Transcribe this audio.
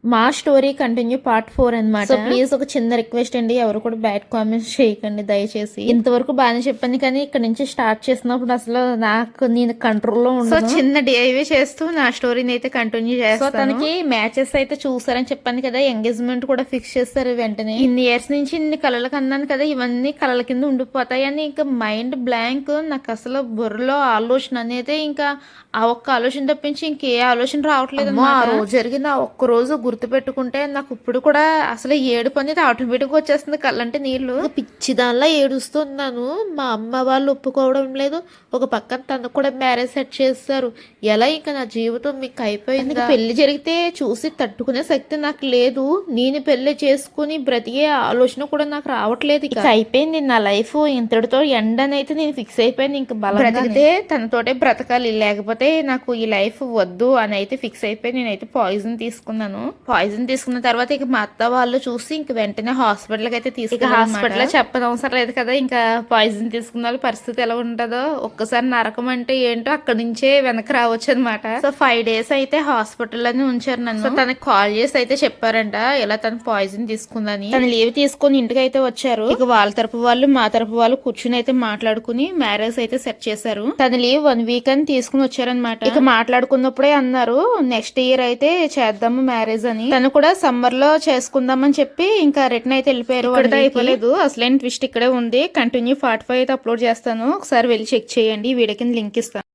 మా story continue part 4 అనమాట. So please ఒక చిన్న రిక్వెస్ట్ అండి, ఎవరు కూడా బ్యాడ్ కామెంట్స్ చేయకండి దయచేసి. ఇంతవరకు బాగానే చెప్పాను కానీ ఇక్కడ నుంచి స్టార్ట్ చేసినప్పుడు అసలు నేను కంట్రోల్లో ఉండను. సో చిన్న డిఐవే చేస్తూ నా స్టోరీని అయితే కంటిన్యూ చేస్తాను. సో తనకి మ్యాచెస్ అయితే చూసారని చెప్పాను కదా, ఎంగేజ్మెంట్ కూడా ఫిక్స్ చేస్తారు వెంటనే. ఇన్ని ఇయర్స్ నుంచి ఇన్ని కళలకు అన్నాను కదా, ఇవన్నీ కళల కింద ఉండిపోతాయి అని ఇంకా మైండ్ బ్లాంక్. నాకు అసలు బుర్రలో ఆలోచన అనేది ఇంకా ఆ ఒక్క ఆలోచన తప్పించి ఇంకే ఆలోచన రావట్లేదు. ఆ రోజు జరిగిన ఒక్క రోజు గుర్తు పెట్టుకుంటే నాకు ఇప్పుడు కూడా అసలు ఏడుపు అనేది ఆటోమేటిక్ వచ్చేస్తుంది, కళ్ళంటే నీళ్లు. పిచ్చి దానిలా ఏడుస్తున్నాను. మా అమ్మ వాళ్ళు ఒప్పుకోవడం లేదు, ఒక పక్కన తను కూడా మ్యారేజ్ సెట్ చేస్తారు. ఎలా ఇంకా నా జీవితం మీకు అయిపోయింది. పెళ్లి జరిగితే చూసి తట్టుకునే శక్తి నాకు లేదు. నేను పెళ్లి చేసుకుని బ్రతికే ఆలోచన కూడా నాకు రావట్లేదు. ఇక అయిపోయింది నా లైఫ్, ఇంతటితో ఎండ్ అని అయితే నేను ఫిక్స్ అయిపోయాను. ఇంకా బ్రతికితే తనతోటే బ్రతకాలి, లేకపోతే నాకు ఈ లైఫ్ వద్దు అని అయితే ఫిక్స్ అయిపోయి నేనైతే పాయిజన్ తీసుకున్నాను. పాయిజన్ తీసుకున్న తర్వాత ఇక మా అత్త వాళ్ళు చూసి ఇంక వెంటనే హాస్పిటల్కి అయితే తీసుకుని, హాస్పిటల్ చెప్పనవసరం లేదు కదా, ఇంకా పాయిజన్ తీసుకున్న వాళ్ళ పరిస్థితి ఎలా ఉంటుందో ఒక్కసారి నరకం అంటే ఏంటో అక్కడి నుంచే వెనక రావచ్చు అనమాట. సో 5 days అయితే హాస్పిటల్లోనే ఉంచారు నన్ను. సో తనకి కాల్ చేసి అయితే చెప్పారంట ఇలా తను పాయిజన్ తీసుకుందని. తను లీవ్ తీసుకుని ఇంటికి అయితే వచ్చారు. ఇక వాళ్ళ తరపు వాళ్ళు మా తరపు వాళ్ళు కూర్చుని అయితే మాట్లాడుకుని మ్యారేజ్ అయితే సెట్ చేశారు. తన లీవ్ 1 week అని తీసుకుని వచ్చారనమాట. ఇక మాట్లాడుకున్నప్పుడే అన్నారు నెక్స్ట్ ఇయర్ అయితే చేద్దాము మ్యారేజ్ అని. తను కూడా సమ్మర్ లో చేసుకుందామని చెప్పి ఇంకా రిటర్న్ అయితే వెళ్ళిపోయారు. అయిపోలేదు, అసలైన ట్విస్ట్ ఇక్కడే ఉంది. కంటిన్యూ 45 అయితే అప్లోడ్ చేస్తాను, ఒకసారి వెళ్ళి చెక్ చేయండి, వీడియో కింద లింక్ ఇస్తాను.